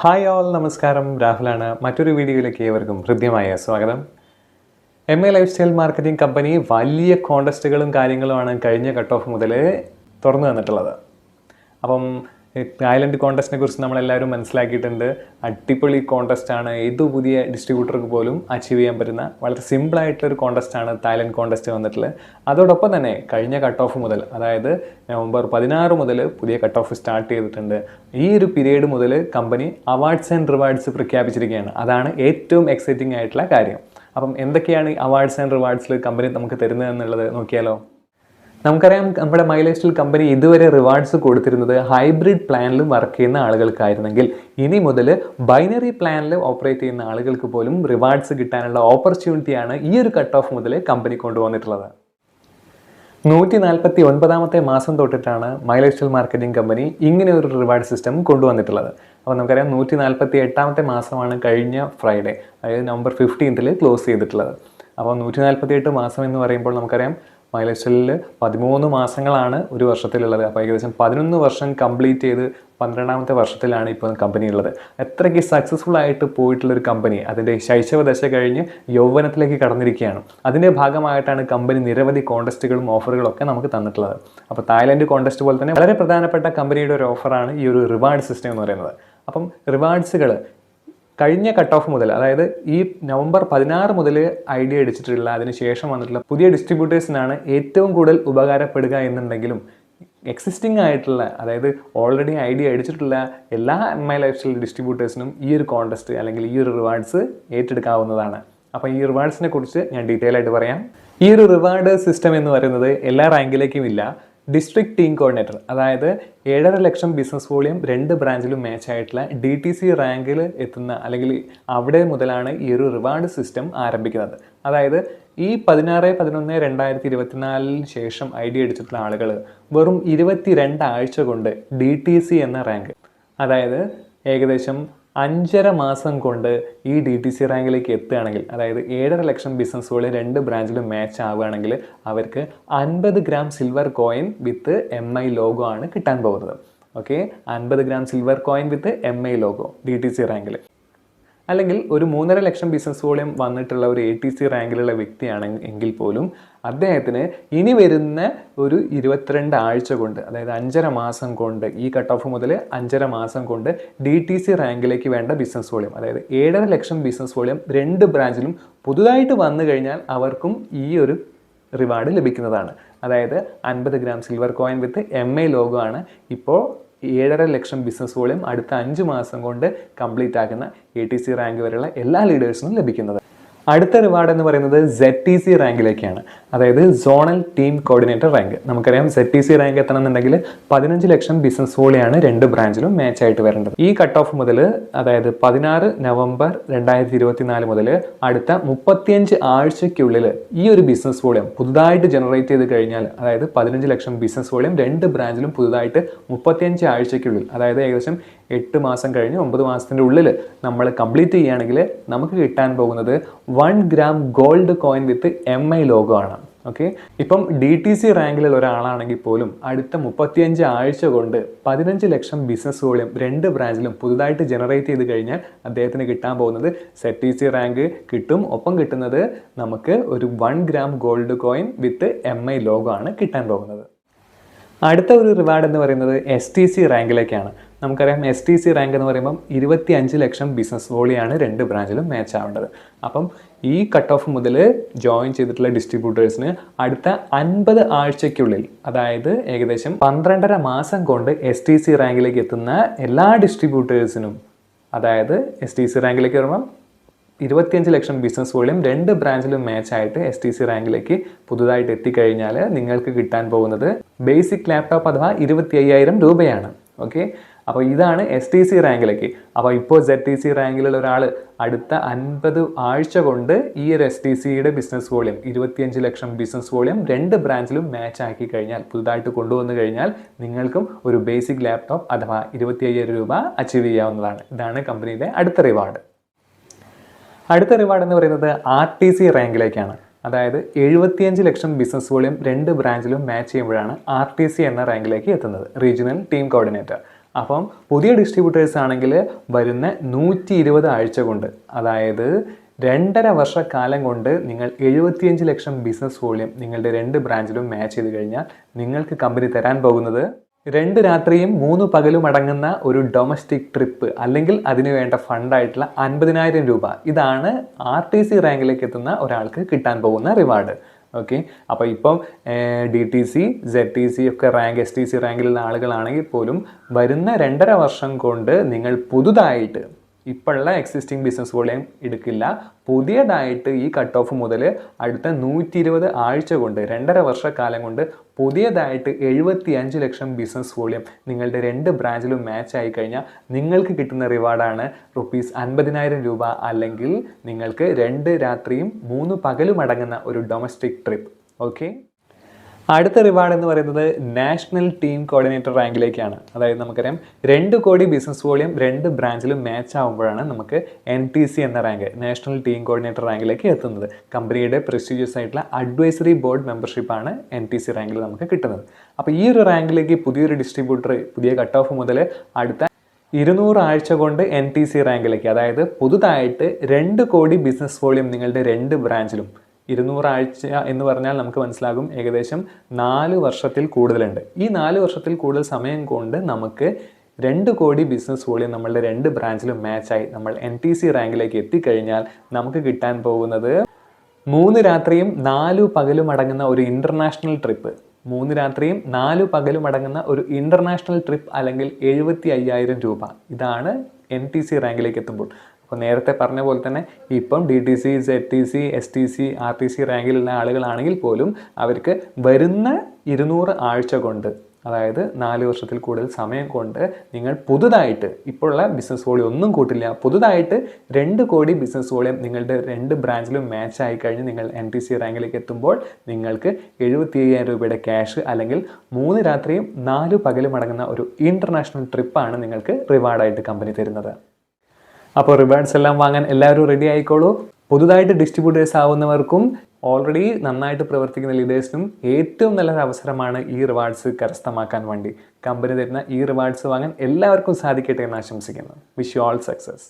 Hi all, നമസ്കാരം. രാഹുലാണ്. മറ്റൊരു വീഡിയോയിലേക്ക് ഏവർക്കും ഹൃദ്യമായ സ്വാഗതം. ലൈഫ് സ്റ്റൈൽ മാർക്കറ്റിംഗ് കമ്പനി വലിയ കോണ്ടസ്റ്റുകളും കാര്യങ്ങളുമാണ് കഴിഞ്ഞ കട്ട് ഓഫ് മുതൽ തുറന്നു തന്നിട്ടുള്ളത്. അപ്പം തായ്ലൻഡ് കോണ്ടസ്റ്റിനെ കുറിച്ച് നമ്മളെല്ലാവരും മനസ്സിലാക്കിയിട്ടുണ്ട്. അടിപൊളി കോണ്ടസ്റ്റാണ്. ഏതു പുതിയ ഡിസ്ട്രിബ്യൂട്ടർക്ക് പോലും അച്ചീവ് ചെയ്യാൻ പറ്റുന്ന വളരെ സിമ്പിളായിട്ടുള്ളൊരു കോണ്ടസ്റ്റാണ് തായ്ലൻഡ് കോണ്ടസ്റ്റ് വന്നിട്ടുള്ളത്. അതോടൊപ്പം തന്നെ കഴിഞ്ഞ കട്ട് ഓഫ് മുതൽ, അതായത് നവംബർ 16 മുതൽ പുതിയ കട്ട് ഓഫ് സ്റ്റാർട്ട് ചെയ്തിട്ടുണ്ട്. ഈ ഒരു പീരീഡ് മുതൽ കമ്പനി അവാർഡ്സ് ആൻഡ് റിവാർഡ്സ് പ്രഖ്യാപിച്ചിരിക്കുകയാണ്. അതാണ് ഏറ്റവും എക്സൈറ്റിംഗ് ആയിട്ടുള്ള കാര്യം. അപ്പം എന്തൊക്കെയാണ് ഈ അവാർഡ്സ് ആൻഡ് റിവാർഡ്സിൽ കമ്പനി നമുക്ക് തരുന്നത് എന്നുള്ളത് നോക്കിയാലോ. നമുക്കറിയാം, നമ്മുടെ മൈ ലൈഫ് സ്റ്റൈൽ കമ്പനി ഇതുവരെ റിവാർഡ്സ് കൊടുത്തിരുന്നത് ഹൈബ്രിഡ് പ്ലാനിൽ വർക്ക് ചെയ്യുന്ന ആളുകൾക്കായിരുന്നെങ്കിൽ ഇനി മുതൽ ബൈനറി പ്ലാനിൽ ഓപ്പറേറ്റ് ചെയ്യുന്ന ആളുകൾക്ക് പോലും റിവാർഡ്സ് കിട്ടാനുള്ള ഓപ്പർച്യൂണിറ്റിയാണ് ഈ ഒരു കട്ട് ഓഫ് മുതൽ കമ്പനി കൊണ്ടുവന്നിട്ടുള്ളത്. 149ാമത്തെ മാസം തൊട്ടിട്ടാണ് my lifestyle marketing company ഇങ്ങനെ ഒരു റിവാർഡ് സിസ്റ്റം കൊണ്ടുവന്നിട്ടുള്ളത്. അപ്പോൾ നമുക്കറിയാം 148ാമത്തെ മാസമാണ് കഴിഞ്ഞ ഫ്രൈഡേ, അതായത് നവംബർ 15 ക്ലോസ് ചെയ്തിട്ടുള്ളത്. അപ്പോൾ 148 മാസം എന്ന് പറയുമ്പോൾ നമുക്കറിയാം മൈ ലൈഫ് സ്റ്റൈലിൽ 13 മാസങ്ങളാണ് ഒരു വർഷത്തിലുള്ളത്. അപ്പോൾ ഏകദേശം 11 വർഷം കംപ്ലീറ്റ് ചെയ്ത് 12ാമത്തെ വർഷത്തിലാണ് ഇപ്പോൾ കമ്പനി ഉള്ളത്. എത്രയ്ക്ക് സക്സസ്ഫുൾ ആയിട്ട് പോയിട്ടുള്ളൊരു കമ്പനി അതിൻ്റെ ശൈശവ ദശ കഴിഞ്ഞ് യൗവനത്തിലേക്ക് കടന്നിരിക്കുകയാണ്. അതിൻ്റെ ഭാഗമായിട്ടാണ് കമ്പനി നിരവധി കോണ്ടസ്റ്റുകളും ഓഫറുകളും ഒക്കെ നമുക്ക് തന്നിട്ടുള്ളത്. അപ്പോൾ തായ്ലൻഡ് കോണ്ടസ്റ്റ് പോലെ തന്നെ വളരെ പ്രധാനപ്പെട്ട കമ്പനിയുടെ ഒരു ഓഫറാണ് ഈ ഒരു റിവാർഡ് സിസ്റ്റം എന്ന് പറയുന്നത്. അപ്പം റിവാർഡ്സുകൾ കഴിഞ്ഞ കട്ട് ഓഫ് മുതൽ, അതായത് ഈ നവംബർ 16 മുതൽ ഐഡിയ അടിച്ചിട്ടുള്ള അതിനുശേഷം വന്നിട്ടുള്ള പുതിയ ഡിസ്ട്രിബ്യൂട്ടേഴ്സിനാണ് ഏറ്റവും കൂടുതൽ ഉപകാരപ്പെടുക എന്നുണ്ടെങ്കിലും എക്സിസ്റ്റിംഗ് ആയിട്ടുള്ള, അതായത് ഓൾറെഡി ഐഡിയ അടിച്ചിട്ടുള്ള എല്ലാ മൈ ലൈഫ് സ്റ്റൈൽ ഡിസ്ട്രിബ്യൂട്ടേഴ്സിനും ഈ ഒരു കോണ്ടസ്റ്റ് അല്ലെങ്കിൽ ഈ ഒരു റിവാർഡ്സ് ഏറ്റെടുക്കാവുന്നതാണ്. അപ്പോൾ ഈ റിവാർഡ്സിനെ കുറിച്ച് ഞാൻ ഡീറ്റെയിൽ ആയിട്ട് പറയാം. ഈ ഒരു റിവാർഡ് സിസ്റ്റം എന്ന് പറയുന്നത് എല്ലാ റാങ്കിലേക്കും ഇല്ല. ഡിസ്ട്രിക്ട് ടീം കോർഡിനേറ്റർ, അതായത് 7.5 ലക്ഷം ബിസിനസ് വോളിയം 2 ബ്രാഞ്ചിലും മാച്ച് ആയിട്ടുള്ള DTC റാങ്കിൽ എത്തുന്ന, അല്ലെങ്കിൽ അവിടെ മുതലാണ് ഈ ഒരു റിവാർഡ് സിസ്റ്റം ആരംഭിക്കുന്നത്. അതായത് ഈ 16/11/2024 ശേഷം ഐഡിയ അടിച്ചിട്ടുള്ള ആളുകൾ വെറും 22 ആഴ്ച കൊണ്ട് DTC എന്ന റാങ്ക്, അതായത് ഏകദേശം 5.5 മാസം കൊണ്ട് ഈ DTC റാങ്കിലേക്ക് എത്തുകയാണെങ്കിൽ, അതായത് 7.5 ലക്ഷം ബിസിനസ് വോളിയം 2 ബ്രാഞ്ചിലും മാച്ച് ആവുകയാണെങ്കിൽ അവർക്ക് 50 ഗ്രാം സിൽവർ കോയിൻ വിത്ത് MI ലോഗോ ആണ് കിട്ടാൻ പോകുന്നത്. ഓക്കെ, 50 ഗ്രാം സിൽവർ കോയിൻ വിത്ത് MI ലോഗോ DTC റാങ്കിൽ. അല്ലെങ്കിൽ ഒരു 3.5 ലക്ഷം ബിസിനസ് വോളിയം വന്നിട്ടുള്ള ഒരു ATC റാങ്കിലുള്ള വ്യക്തിയാണെങ്കിൽ പോലും അദ്ദേഹത്തിന് ഇനി വരുന്ന ഒരു 22 ആഴ്ച കൊണ്ട്, അതായത് 5.5 മാസം കൊണ്ട്, ഈ കട്ട് ഓഫ് മുതൽ 5.5 മാസം കൊണ്ട് DTC റാങ്കിലേക്ക് വേണ്ട ബിസിനസ് വോളിയം, അതായത് 7.5 ലക്ഷം ബിസിനസ് വോളിയം 2 ബ്രാഞ്ചിലും പുതുതായിട്ട് വന്നു കഴിഞ്ഞാൽ അവർക്കും ഈ ഒരു റിവാർഡ് ലഭിക്കുന്നതാണ്. അതായത് 50 ഗ്രാം സിൽവർ കോയിൻ വിത്ത് MI ലോഗോ ആണ് ഇപ്പോൾ 7.5 ലക്ഷം ബിസിനസ് വോളിയം അടുത്ത 5 മാസം കൊണ്ട് കംപ്ലീറ്റ് ആക്കുന്ന ATC റാങ്ക് വരെയുള്ള എല്ലാ ലീഡേഴ്സിനും ലഭിക്കുന്നത്. അടുത്ത റിവാർഡ് എന്ന് പറയുന്നത് ZTC റാങ്കിലേക്കാണ്, അതായത് സോണൽ ടീം കോർഡിനേറ്റർ റാങ്ക്. നമുക്കറിയാം ZTC റാങ്ക് എത്തണമെന്നുണ്ടെങ്കിൽ 15 ലക്ഷം ബിസിനസ് വോളിയാണ് 2 ബ്രാഞ്ചിലും മാച്ച് ആയിട്ട് വരേണ്ടത്. ഈ കട്ട് ഓഫ് മുതൽ, അതായത് 16 നവംബർ 2024 മുതൽ അടുത്ത 35 ആഴ്ചയ്ക്കുള്ളിൽ ഈ ഒരു ബിസിനസ് വോളിയം പുതുതായിട്ട് ജനറേറ്റ് ചെയ്ത് കഴിഞ്ഞാൽ, അതായത് 15 ലക്ഷം ബിസിനസ് വോളിയം 2 ബ്രാഞ്ചിലും പുതുതായിട്ട് 35 ആഴ്ചയ്ക്കുള്ളിൽ, അതായത് ഏകദേശം 8 മാസം കഴിഞ്ഞ് 9 മാസത്തിൻ്റെ ഉള്ളിൽ നമ്മൾ കംപ്ലീറ്റ് ചെയ്യുകയാണെങ്കിൽ നമുക്ക് കിട്ടാൻ പോകുന്നത് 1 ഗ്രാം ഗോൾഡ് കോയിൻ വിത്ത് MI ലോഗോ ആണ്. ഓക്കെ, ഇപ്പം DTC റാങ്കിലുള്ള ഒരാളാണെങ്കിൽ പോലും അടുത്ത 35 ആഴ്ച കൊണ്ട് 15 ലക്ഷം ബിസിനസ് വോളിയം 2 ബ്രാഞ്ചിലും പുതുതായിട്ട് ജനറേറ്റ് ചെയ്ത് കഴിഞ്ഞാൽ അദ്ദേഹത്തിന് കിട്ടാൻ പോകുന്നത് ZTC റാങ്ക് കിട്ടും. ഒപ്പം കിട്ടുന്നത് നമുക്ക് ഒരു 1 ഗ്രാം ഗോൾഡ് കോയിൻ വിത്ത് MI ലോഗോ ആണ് കിട്ടാൻ പോകുന്നത്. അടുത്ത ഒരു റിവാർഡ് എന്ന് പറയുന്നത് STC റാങ്കിലേക്കാണ്. നമുക്കറിയാം STC റാങ്ക് എന്ന് പറയുമ്പം 25 ലക്ഷം ബിസിനസ് വോളിയാണ് 2 ബ്രാഞ്ചിലും മാച്ച് ആവേണ്ടത്. അപ്പം ഈ കട്ട് ഓഫ് മുതൽ ജോയിൻ ചെയ്തിട്ടുള്ള ഡിസ്ട്രിബ്യൂട്ടേഴ്സിന് അടുത്ത 50 ആഴ്ചയ്ക്കുള്ളിൽ, അതായത് ഏകദേശം 12.5 മാസം കൊണ്ട് STC റാങ്കിലേക്ക് എത്തുന്ന എല്ലാ ഡിസ്ട്രിബ്യൂട്ടേഴ്സിനും, അതായത് STC റാങ്കിലേക്ക് വരുമ്പം 25 ലക്ഷം ബിസിനസ് വോളിയം 2 ബ്രാഞ്ചിലും മാച്ച് ആയിട്ട് STC റാങ്കിലേക്ക് പുതുതായിട്ട് എത്തിക്കഴിഞ്ഞാൽ നിങ്ങൾക്ക് കിട്ടാൻ പോകുന്നത് ബേസിക് ലാപ്ടോപ്പ് അഥവാ 25,000 രൂപയാണ്. ഓക്കെ, അപ്പോൾ ഇതാണ് STC റാങ്കിലേക്ക്. അപ്പോൾ ഇപ്പോൾ ZTC റാങ്കിലുള്ള ഒരാൾ അടുത്ത 50 ആഴ്ച കൊണ്ട് ഈ ഒരു STCയുടെ ബിസിനസ് വോളിയം 25 ലക്ഷം ബിസിനസ് വോളിയം 2 ബ്രാഞ്ചിലും മാച്ച് ആക്കി കഴിഞ്ഞാൽ, പുതുതായിട്ട് കൊണ്ടുവന്നു കഴിഞ്ഞാൽ നിങ്ങൾക്കും ഒരു ബേസിക് ലാപ്ടോപ്പ് അഥവാ 25,000 രൂപ അച്ചീവ് ചെയ്യാവുന്നതാണ്. ഇതാണ് കമ്പനിയുടെ അടുത്ത റിവാർഡ്. അടുത്ത റിവാർഡ് എന്ന് പറയുന്നത് RTC റാങ്കിലേക്കാണ്. അതായത് 75 ലക്ഷം ബിസിനസ് വോളിയം 2 ബ്രാഞ്ചിലും മാച്ച് ചെയ്യുമ്പോഴാണ് RTC എന്ന റാങ്കിലേക്ക് എത്തുന്നത്, റീജിയണൽ ടീം കോർഡിനേറ്റർ. അപ്പം പുതിയ ഡിസ്ട്രിബ്യൂട്ടേഴ്സ് ആണെങ്കിൽ വരുന്ന 120 ആഴ്ച കൊണ്ട്, അതായത് 2.5 വർഷക്കാലം കൊണ്ട് നിങ്ങൾ 75 ലക്ഷം ബിസിനസ് വോളിയം നിങ്ങളുടെ 2 ബ്രാഞ്ചിലും മാച്ച് ചെയ്ത് കഴിഞ്ഞാൽ നിങ്ങൾക്ക് കമ്പനി തരാൻ പോകുന്നത് 2 രാത്രിയും 3 പകലും അടങ്ങുന്ന ഒരു ഡൊമസ്റ്റിക് ട്രിപ്പ്, അല്ലെങ്കിൽ അതിന് വേണ്ട ഫണ്ടായിട്ടുള്ള 50,000 രൂപ. ഇതാണ് RTC റാങ്കിലേക്ക് എത്തുന്ന ഒരാൾക്ക് കിട്ടാൻ പോകുന്ന റിവാർഡ്. ഓക്കെ, അപ്പോൾ ഇപ്പം DTC, ZTC ഒക്കെ റാങ്ക്, STC റാങ്കിലുള്ള ആളുകളാണെങ്കിൽ പോലും വരുന്ന 2.5 വർഷം കൊണ്ട് നിങ്ങൾ പുതുതായിട്ട് ഇപ്പോഴുള്ള എക്സിസ്റ്റിംഗ് ബിസിനസ് വോളിയം എടുക്കില്ല. പുതിയതായിട്ട് ഈ കട്ട് ഓഫ് മുതൽ അടുത്ത 120 ആഴ്ച കൊണ്ട്, 2.5 വർഷക്കാലം കൊണ്ട് പുതിയതായിട്ട് 75 ലക്ഷം ബിസിനസ് വോളിയം നിങ്ങളുടെ 2 ബ്രാഞ്ചിലും മാച്ച് ആയി കഴിഞ്ഞാൽ നിങ്ങൾക്ക് കിട്ടുന്ന റിവാർഡാണ് ₹50,000 രൂപ, അല്ലെങ്കിൽ നിങ്ങൾക്ക് 2 രാത്രിയും 3 പകലും അടങ്ങുന്ന ഒരു ഡൊമസ്റ്റിക് ട്രിപ്പ്. ഓക്കെ, അടുത്ത റിവാർഡ് എന്ന് പറയുന്നത് നാഷണൽ ടീം കോർഡിനേറ്റർ റാങ്കിലേക്കാണ്. അതായത് നമുക്കറിയാം 2 കോടി ബിസിനസ് വോളിയം 2 ബ്രാഞ്ചിലും മാച്ച് ആകുമ്പോഴാണ് നമുക്ക് NTC എന്ന റാങ്ക്, നാഷണൽ ടീം കോർഡിനേറ്റർ റാങ്കിലേക്ക് എത്തുന്നത്. കമ്പനിയുടെ പ്രസ്റ്റീജിയസ് ആയിട്ടുള്ള അഡ്വൈസറി ബോർഡ് മെമ്പർഷിപ്പാണ് NTC റാങ്കിൽ നമുക്ക് കിട്ടുന്നത്. അപ്പോൾ ഈ ഒരു റാങ്കിലേക്ക് പുതിയൊരു ഡിസ്ട്രിബ്യൂട്ടർ പുതിയ കട്ട് ഓഫ് മുതൽ അടുത്ത 200 ആഴ്ച കൊണ്ട് NTC റാങ്കിലേക്ക്, അതായത് പുതുതായിട്ട് 2 കോടി ബിസിനസ് വോളിയം നിങ്ങളുടെ 2 ബ്രാഞ്ചിലും, 200 ആഴ്ച എന്ന് പറഞ്ഞാൽ നമുക്ക് മനസ്സിലാകും ഏകദേശം 4 വർഷത്തിൽ കൂടുതലുണ്ട്. ഈ 4 വർഷത്തിൽ കൂടുതൽ സമയം കൊണ്ട് നമുക്ക് 2 കോടി ബിസിനസ് വോളിയം നമ്മളുടെ 2 ബ്രാഞ്ചിലും മാച്ചായി നമ്മൾ NTC റാങ്കിലേക്ക് എത്തിക്കഴിഞ്ഞാൽ നമുക്ക് കിട്ടാൻ പോകുന്നത് 3 രാത്രിയും 4 പകലും അടങ്ങുന്ന ഒരു ഇൻ്റർനാഷണൽ ട്രിപ്പ്. 3 രാത്രിയും 4 പകലും അടങ്ങുന്ന ഒരു ഇൻ്റർനാഷണൽ ട്രിപ്പ്, അല്ലെങ്കിൽ 75,000 രൂപ. ഇതാണ് NTC റാങ്കിലേക്ക് എത്തുമ്പോൾ. അപ്പോൾ നേരത്തെ പറഞ്ഞ പോലെ തന്നെ ഇപ്പം DTC, ZTC, STC, RTC റാങ്കിലുള്ള ആളുകളാണെങ്കിൽ പോലും അവർക്ക് വരുന്ന 200 ആഴ്ച കൊണ്ട്, അതായത് 4 വർഷത്തിൽ കൂടുതൽ സമയം കൊണ്ട് നിങ്ങൾ പുതുതായിട്ട്, ഇപ്പോഴുള്ള ബിസിനസ് വോളിയം ഒന്നും കൂട്ടില്ല, പുതുതായിട്ട് 2 കോടി ബിസിനസ് വോളിയം നിങ്ങളുടെ 2 ബ്രാഞ്ചിലും മാച്ച് ആയി കഴിഞ്ഞ് നിങ്ങൾ NTC റാങ്കിലേക്ക് എത്തുമ്പോൾ നിങ്ങൾക്ക് 75,000 രൂപയുടെ ക്യാഷ്, അല്ലെങ്കിൽ 3 രാത്രിയും 4 പകലും അടങ്ങുന്ന ഒരു ഇൻ്റർനാഷണൽ ട്രിപ്പാണ് നിങ്ങൾക്ക് റിവാർഡായിട്ട് കമ്പനി തരുന്നത്. അപ്പോൾ റിവാർഡ്സ് എല്ലാം വാങ്ങാൻ എല്ലാവരും റെഡി ആയിക്കോളൂ. പുതുതായിട്ട് ഡിസ്ട്രിബ്യൂട്ടേഴ്സ് ആവുന്നവർക്കും ഓൾറെഡി നന്നായിട്ട് പ്രവർത്തിക്കുന്ന ലീഡേഴ്സിനും ഏറ്റവും നല്ലൊരു അവസരമാണ് ഈ റിവാർഡ്സ് കരസ്ഥമാക്കാൻ വേണ്ടി. കമ്പനി തരുന്ന ഈ റിവാർഡ്സ് വാങ്ങാൻ എല്ലാവർക്കും സാധിക്കട്ടെ എന്ന് ആശംസിക്കുന്നു. Wish you all success.